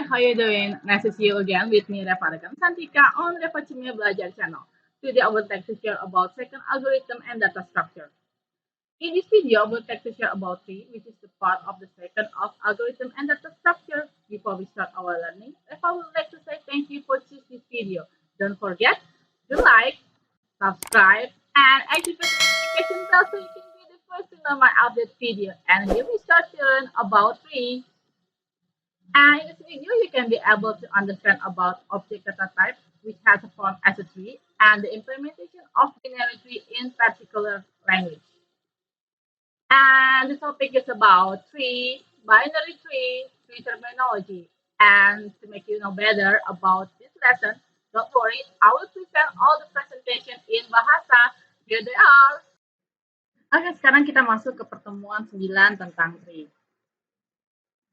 Hi, how you doing? Nice to see you again with me, Revarekam Santika on Revachimia Belajar channel. Today I would like to share about second algorithm and data structure. In this video, I would like to share about tree, which is the part of the second of algorithm and data structure. Before we start our learning, I would like to say thank you for choosing this video. Don't forget to like, subscribe, and activate the notification bell so you can be the first to know my update video. And here we start to learn about tree. And in this video, you can be able to understand about object data type, which has a form as a tree, and the implementation of binary tree in particular language. And the topic is about tree, binary tree terminology. And to make you know better about this lesson, don't worry, I will prepare all the presentation in Bahasa. Here they are. Oke, sekarang kita masuk ke pertemuan 9 tentang tree.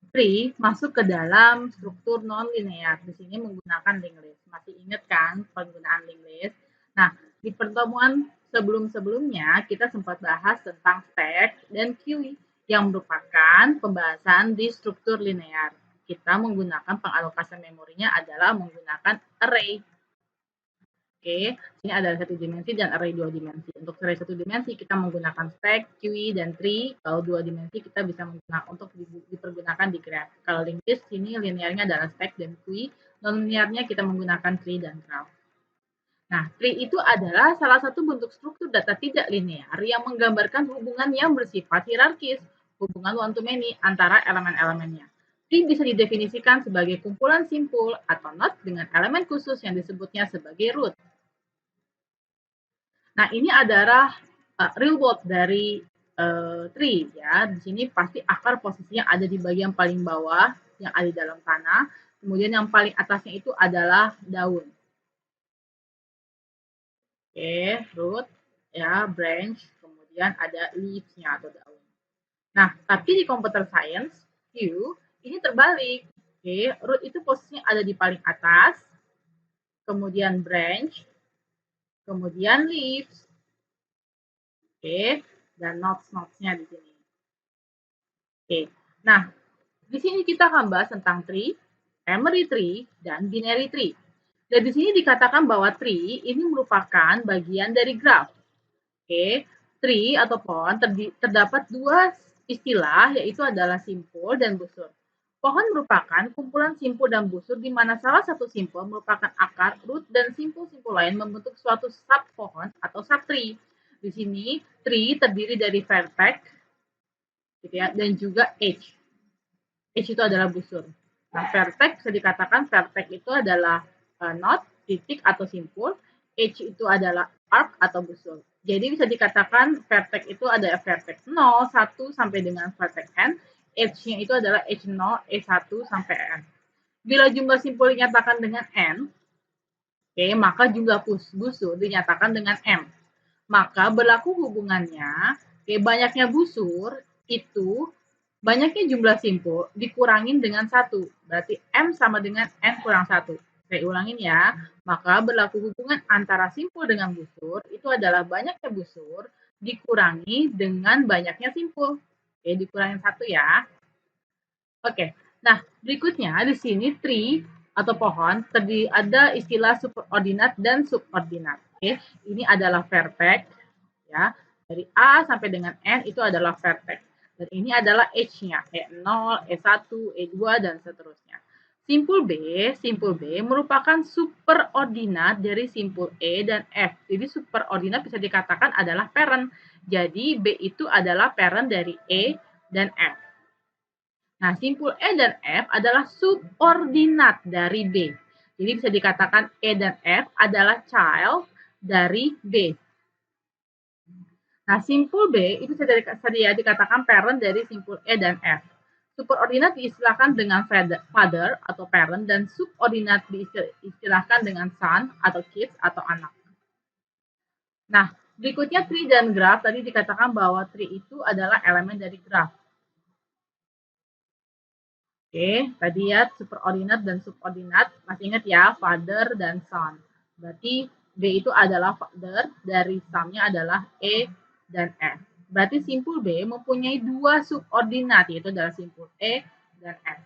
Tree masuk ke dalam struktur non-linear. Di sini menggunakan linked list. Masih ingat kan penggunaan linked list? Nah, di pertemuan sebelum-sebelumnya kita sempat bahas tentang stack dan queue yang merupakan pembahasan di struktur linear. Kita menggunakan pengalokasian memorinya adalah menggunakan array. Oke, ini adalah satu dimensi dan array dua dimensi. Untuk array satu dimensi kita menggunakan stack, queue, dan tree. Kalau dua dimensi kita bisa menggunakan untuk dipergunakan di graph. Kalau linked list ini linearnya adalah stack dan queue, non linearnya kita menggunakan tree dan graph. Nah, tree itu adalah salah satu bentuk struktur data tidak linear yang menggambarkan hubungan yang bersifat hierarkis, hubungan one to many antara elemen-elemennya. Tree bisa didefinisikan sebagai kumpulan simpul atau node dengan elemen khusus yang disebutnya sebagai root. Nah, ini adalah real world dari tree ya. Di sini pasti akar posisinya ada di bagian paling bawah yang ada di dalam tanah. Kemudian yang paling atasnya itu adalah daun. Oke, root ya, branch, kemudian ada leaves-nya atau daun. Nah, tapi di computer science view ini terbalik. Oke, root itu posisinya ada di paling atas, kemudian branch, kemudian leaves. Oke, dan nodes-nodes-nya di sini. Oke, nah di sini kita akan bahas tentang tree, primary tree, dan binary tree. Dan di sini dikatakan bahwa tree ini merupakan bagian dari graph. Oke, tree atau pohon terdapat dua istilah, yaitu adalah simpul dan busur. Pohon merupakan kumpulan simpul dan busur di mana salah satu simpul merupakan akar, root, dan simpul-simpul lain membentuk suatu sub pohon atau subtree. Di sini tree terdiri dari vertex, gitu ya, dan juga edge. Edge itu adalah busur. Nah, vertex bisa dikatakan vertex itu adalah node, titik atau simpul. Edge itu adalah arc atau busur. Jadi bisa dikatakan vertex itu ada vertex 0, 1 sampai dengan vertex n. Edge-nya itu adalah edge 0, E1 sampai n. Bila jumlah simpul dinyatakan dengan n, oke, maka jumlah busur dinyatakan dengan m. Maka berlaku hubungannya, banyaknya busur itu banyaknya jumlah simpul dikurangin dengan 1. Berarti M sama dengan N kurang 1. Saya ulangin ya. Maka berlaku hubungan antara simpul dengan busur itu adalah banyaknya busur dikurangi dengan banyaknya simpul. Oke, dikurangin 1 ya. Oke, nah berikutnya di sini tree atau pohon terdiri ada istilah superordinat dan subordinat. Oke, ini adalah vertex ya. Dari A sampai dengan N itu adalah vertex. Dan ini adalah edge-nya, E0, E1, E2 dan seterusnya. Simpul B merupakan superordinat dari simpul E dan F. Jadi superordinat bisa dikatakan adalah parent. Jadi B itu adalah parent dari E dan F. Nah, simpul E dan F adalah subordinat dari B. Jadi bisa dikatakan E dan F adalah child dari B. Nah, simpul B itu bisa dikatakan parent dari simpul E dan F. Superordinat diistilahkan dengan father atau parent dan subordinat diistilahkan dengan son atau kids atau anak. Nah, berikutnya tree dan graph. Tadi dikatakan bahwa tree itu adalah elemen dari graph. Oke, tadi ya superordinat dan subordinat. Masih ingat ya, father dan son. Berarti B itu adalah father, dari son-nya adalah E dan F. Berarti simpul B mempunyai dua subordinat, yaitu adalah simpul E dan F.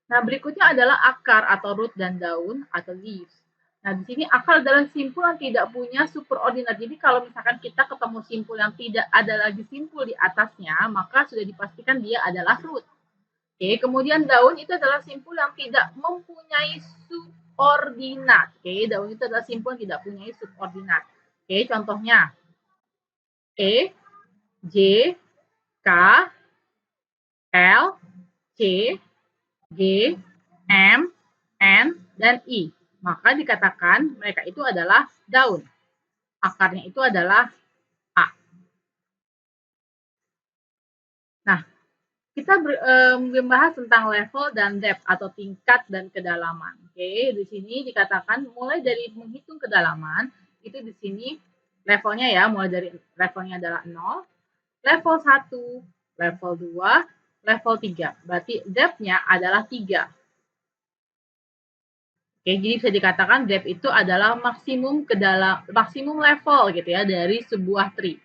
Nah, berikutnya adalah akar atau root dan daun atau leaves. Nah, di sini akar adalah simpul yang tidak punya superordinat. Jadi kalau misalkan kita ketemu simpul yang tidak ada lagi simpul di atasnya, maka sudah dipastikan dia adalah root. Oke, kemudian daun itu adalah simpul yang tidak mempunyai subordinat. Oke, daun itu adalah simpul yang tidak punya subordinat. Oke, contohnya E, J, K, L, C, G, M, N, dan I. Maka dikatakan mereka itu adalah daun. Akarnya itu adalah A. Nah, kita membahas tentang level dan depth atau tingkat dan kedalaman. Oke, di sini dikatakan mulai dari menghitung kedalaman, itu di sini levelnya ya, mulai dari levelnya adalah 0, level 1, level 2, level 3. Berarti depth-nya adalah 3. Oke, jadi bisa dikatakan depth itu adalah maksimum level gitu ya dari sebuah tree.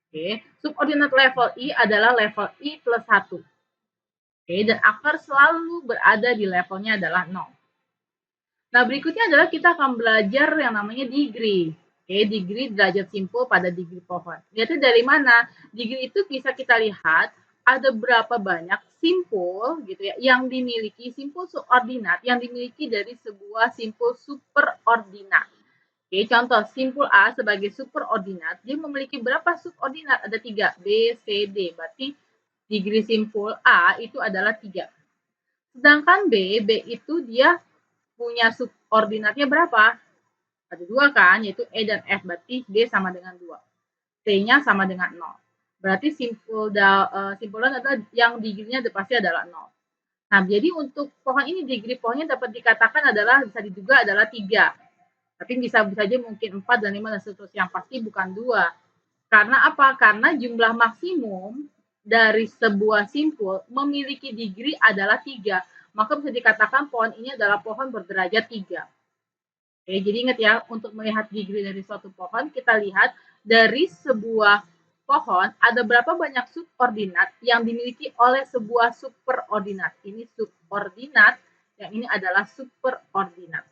Oke, subordinate level I adalah level I plus 1. Oke, dan akar selalu berada di levelnya adalah 0. Nah, berikutnya adalah kita akan belajar yang namanya degree. Oke, degree derajat simpul pada degree pohon. Lihatnya dari mana? Degree itu bisa kita lihat ada berapa banyak simpul gitu ya yang dimiliki simpul subordinat yang dimiliki dari sebuah simpul superordinat. Oke, contoh simpul A sebagai superordinat, dia memiliki berapa subordinat? Ada 3, B, C, D. Berarti degree simpul A itu adalah 3. Sedangkan B itu dia punya subordinatnya berapa? Ada 2 kan, yaitu E dan F. Berarti B sama dengan 2. T-nya sama dengan 0. Berarti simpulan adalah yang degree-nya pasti adalah 0. Nah, jadi untuk pohon ini degree pohonnya dapat dikatakan adalah bisa diduga adalah 3. Tapi bisa saja mungkin 4 dan 5 dan seterusnya. Yang pasti bukan 2. Karena apa? Karena jumlah maksimum dari sebuah simpul memiliki degree adalah 3. Maka bisa dikatakan pohon ini adalah pohon berderajat 3. Oke, jadi ingat ya, untuk melihat degree dari suatu pohon, kita lihat dari sebuah pohon ada berapa banyak subordinat yang dimiliki oleh sebuah superordinat. Ini subordinat, yang ini adalah superordinat.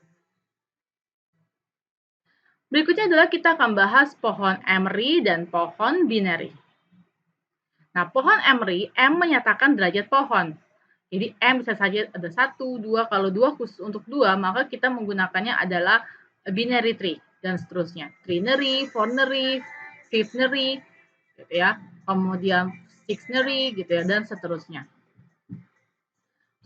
Berikutnya adalah kita akan bahas pohon emery dan pohon binary. Nah, pohon emery, M menyatakan derajat pohon. Jadi M bisa saja ada 1, 2, kalau 2 khusus untuk 2, maka kita menggunakannya adalah binary tree dan seterusnya. Trinary, fournary, fifthary, gitu ya. Kemudian sixthary gitu ya dan seterusnya.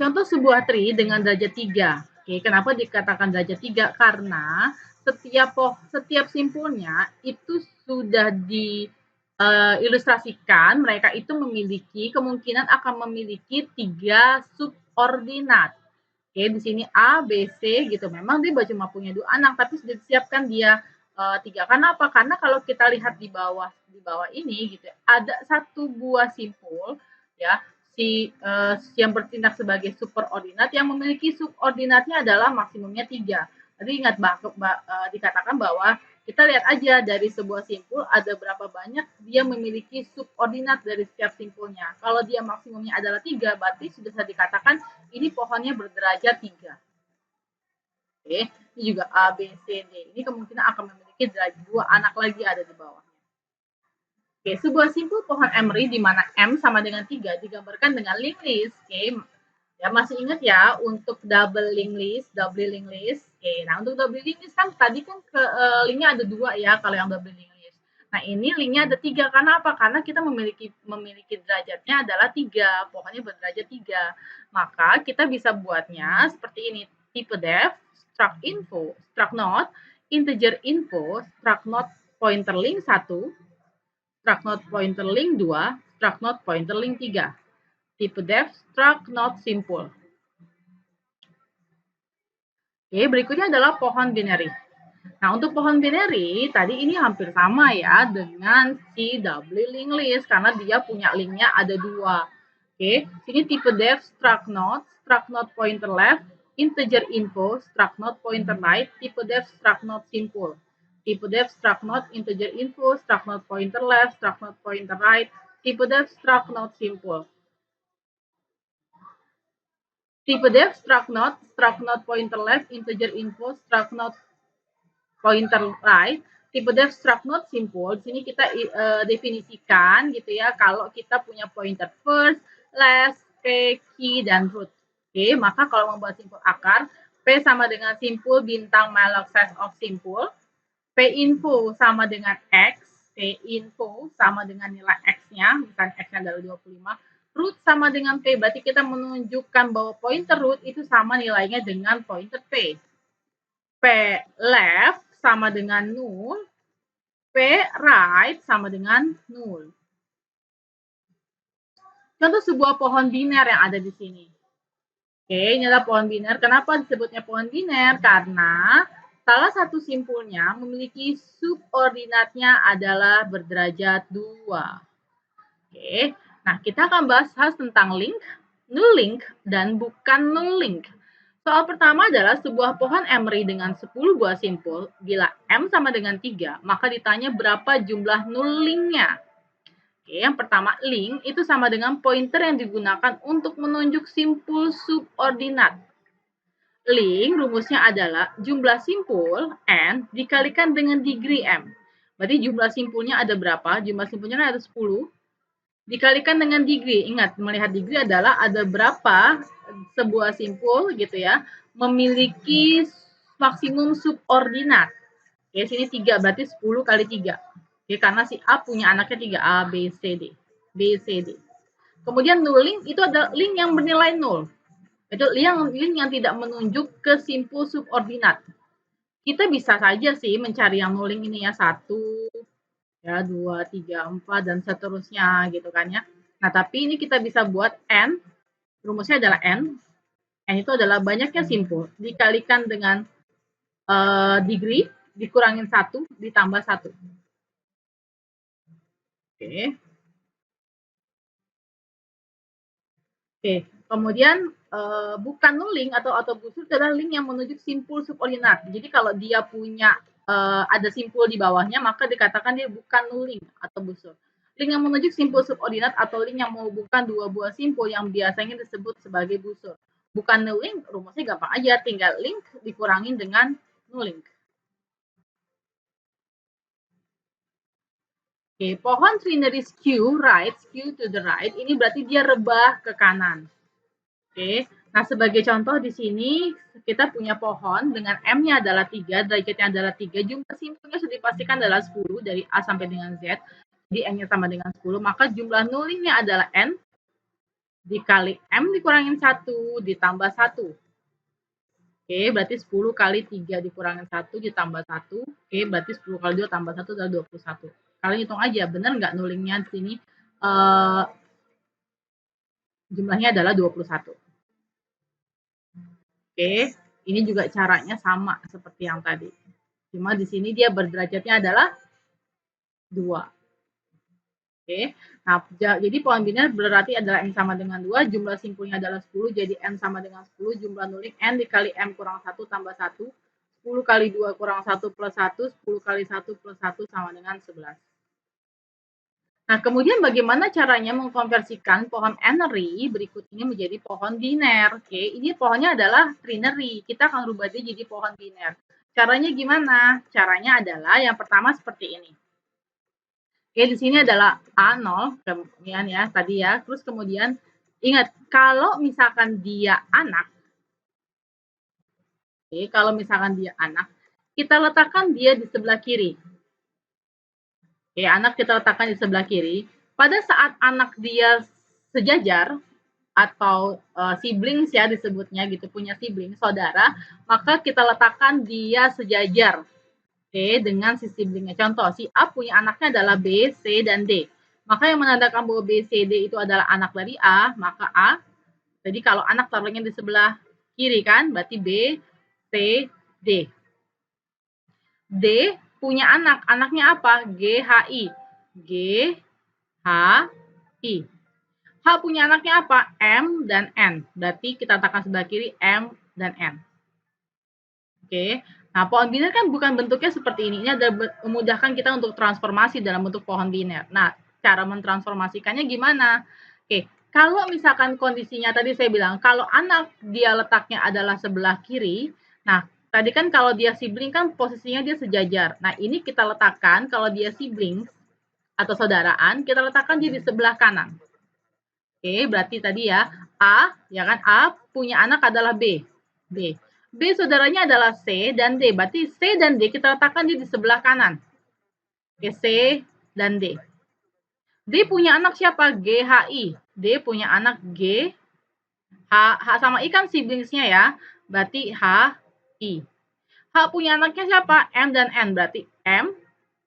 Contoh sebuah tree dengan derajat 3. Oke, kenapa dikatakan derajat 3? Karena setiap simpulnya itu sudah diilustrasikan mereka itu memiliki kemungkinan akan memiliki 3 subordinat. Oke, di sini A, B, C gitu. Memang dia cuma punya 2 anak, tapi sudah disiapkan dia 3. Karena apa? Karena kalau kita lihat di bawah ini gitu, ada satu buah simpul ya yang bertindak sebagai superordinat yang memiliki subordinatnya adalah maksimumnya 3. Tadi ingat dikatakan bahwa kita lihat aja dari sebuah simpul ada berapa banyak dia memiliki subordinat dari setiap simpulnya. Kalau dia maksimumnya adalah 3, berarti sudah bisa dikatakan ini pohonnya berderajat 3. Oke, ini juga A, B, C, D. Ini kemungkinan akan memiliki derajat 2 anak lagi ada di bawah. Oke, sebuah simpul pohon emery di mana M sama dengan 3 digambarkan dengan linked list. Oke, ya masih ingat ya untuk double linked list. Oke, nah untuk double linked list kan tadi kan linknya ada 2 ya kalau yang double linked list. Nah ini linknya ada 3 karena apa? Karena kita memiliki derajatnya adalah 3, pohonnya berderajat 3. Maka kita bisa buatnya seperti ini. Tipe def, struct info, struct node, integer info, struct node pointer link 1, struct node pointer link 2, struct node pointer link 3. Tipe def, struct node simple. Oke, berikutnya adalah pohon binary. Nah, untuk pohon binary, tadi ini hampir sama ya dengan si double linked list, karena dia punya linknya ada 2. Oke, sini tipe def, struct node pointer left, integer info, struct node pointer right, tipe def, struct node simple. Tipe def, struct node, integer info, struct node pointer left, struct node pointer right, tipe def, struct node simple. Tipe def, struct not pointer left, integer info, struct not pointer right. Tipe def, struct not simple. Di sini kita definisikan gitu ya, kalau kita punya pointer first, last, key, dan root. Oke, maka kalau membuat simpul akar, P sama dengan simpul bintang malloc size of simpul, P info sama dengan X, P info sama dengan nilai X-nya, misalnya X-nya adalah 25, root sama dengan P, berarti kita menunjukkan bahwa pointer root itu sama nilainya dengan pointer P. P left sama dengan 0, P right sama dengan 0. Contoh sebuah pohon biner yang ada di sini. Oke, ini adalah pohon biner. Kenapa disebutnya pohon biner? Karena salah satu simpulnya memiliki subordinatnya adalah berderajat 2. Oke, nah kita akan bahas tentang link, null link, dan bukan null link. Soal pertama adalah sebuah pohon emery dengan 10 buah simpul. Bila M sama dengan 3, maka ditanya berapa jumlah null linknya. Oke, yang pertama, link itu sama dengan pointer yang digunakan untuk menunjuk simpul subordinat. Link rumusnya adalah jumlah simpul N dikalikan dengan degree M. Berarti jumlah simpulnya ada berapa? Jumlah simpulnya kan ada 10. Dikalikan dengan degree. Ingat, melihat degree adalah ada berapa sebuah simpul gitu ya, memiliki maksimum subordinat. Oke, sini 3, berarti 10 kali 3. Oke, karena si A punya anaknya 3, A, B, C, D. B, C, D. Kemudian null link itu adalah link yang bernilai 0. Itu link yang tidak menunjuk ke simpul subordinat. Kita bisa saja sih mencari yang null link ini ya, 1, ya 2, 3, 4 dan seterusnya gitu kan ya. Nah, tapi ini kita bisa buat N, rumusnya adalah N. N itu adalah banyaknya simpul dikalikan dengan degree dikurangin 1 ditambah 1. Oke. Oke, kemudian bukan null link atau busur adalah link yang menunjuk simpul subordinat. Jadi kalau dia punya ada simpul di bawahnya, maka dikatakan dia bukan null link atau busur. Link yang menunjuk simpul subordinat atau link yang menghubungkan dua buah simpul yang biasanya disebut sebagai busur. Bukan null link, rumusnya gampang aja, tinggal link dikurangin dengan null link. Oke, pohon trinary skew right, skew to the right, ini berarti dia rebah ke kanan. Oke, nah sebagai contoh di sini kita punya pohon dengan M-nya adalah 3, derajatnya adalah 3, jumlah simpulnya sudah dipastikan adalah 10 dari A sampai dengan Z, jadi M-nya sama dengan 10, maka jumlah nullingnya adalah N dikali M dikurangin 1 ditambah 1. Oke, berarti 10 kali 3 dikurangin 1 ditambah 1, oke, berarti 10 kali 2 tambah 1 adalah 21. Kalian hitung aja, benar nggak nullingnya di sini jumlahnya adalah 21. Oke, ini juga caranya sama seperti yang tadi. Cuma di sini dia berderajatnya adalah 2. Oke, nah jadi pohon biner berarti adalah N sama dengan 2, jumlah simpulnya adalah 10, jadi N sama dengan 10, jumlah nuling N dikali M kurang 1 tambah 1, 10 kali 2 kurang 1 plus 1, 10 kali 1 plus 1 sama dengan 11. Nah, kemudian bagaimana caranya mengkonversikan pohon enery berikut ini menjadi pohon biner? Oke, ini pohonnya adalah trinary. Kita akan rubah dia jadi pohon biner. Caranya gimana? Caranya adalah yang pertama seperti ini. Oke, di sini adalah A0, kemudian ya, tadi ya. Terus kemudian, ingat, kalau misalkan dia anak, oke, kalau misalkan dia anak, kita letakkan dia di sebelah kiri. Oke, anak kita letakkan di sebelah kiri. Pada saat anak dia sejajar atau siblings ya disebutnya gitu, punya sibling, saudara, maka kita letakkan dia sejajar. Oke, dengan si siblingnya. Contoh, si A punya anaknya adalah B, C, dan D. Maka yang menandakan bahwa B, C, D itu adalah anak dari A, maka A. Jadi kalau anak taruhnya di sebelah kiri kan, berarti B, C, D. D punya anak, anaknya apa? G, H, I. G, H, I. H punya anaknya apa? M dan N. Berarti kita letakkan sebelah kiri M dan N. Oke. Nah, pohon biner kan bukan bentuknya seperti ini. Ini adalah memudahkan kita untuk transformasi dalam bentuk pohon biner. Nah, cara mentransformasikannya gimana? Oke, Kalau misalkan kondisinya tadi saya bilang, kalau anak dia letaknya adalah sebelah kiri, nah tadi kan kalau dia sibling kan posisinya dia sejajar. Nah ini kita letakkan kalau dia sibling atau saudaraan, kita letakkan dia di sebelah kanan. Oke, berarti tadi ya kan A punya anak adalah B. B. B saudaranya adalah C dan D. Berarti C dan D kita letakkan dia di sebelah kanan. Oke, C dan D. D punya anak siapa? GHI. D punya anak G. H sama I kan siblingsnya ya. Berarti H, I. H punya anaknya siapa? M dan N. Berarti M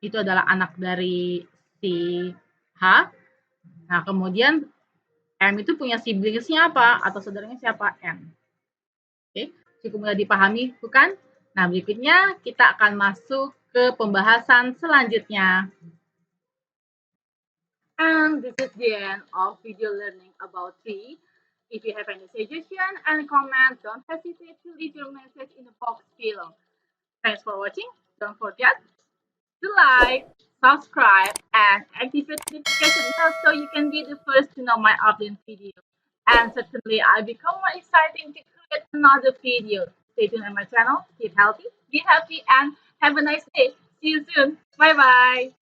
itu adalah anak dari si H. Nah, kemudian M itu punya siblingsnya apa? Atau saudaranya siapa? N. Oke, cukup mudah dipahami, bukan? Nah, berikutnya kita akan masuk ke pembahasan selanjutnya. And this is the end of video learning about tree. If you have any suggestion and comment, don't hesitate to leave your message in the box below. Thanks for watching. Don't forget to like, subscribe, and activate notification bell so you can be the first to know my upload video. And certainly, I become more exciting to create another video. Stay tuned on my channel. Keep healthy, be happy, and have a nice day. See you soon. Bye bye.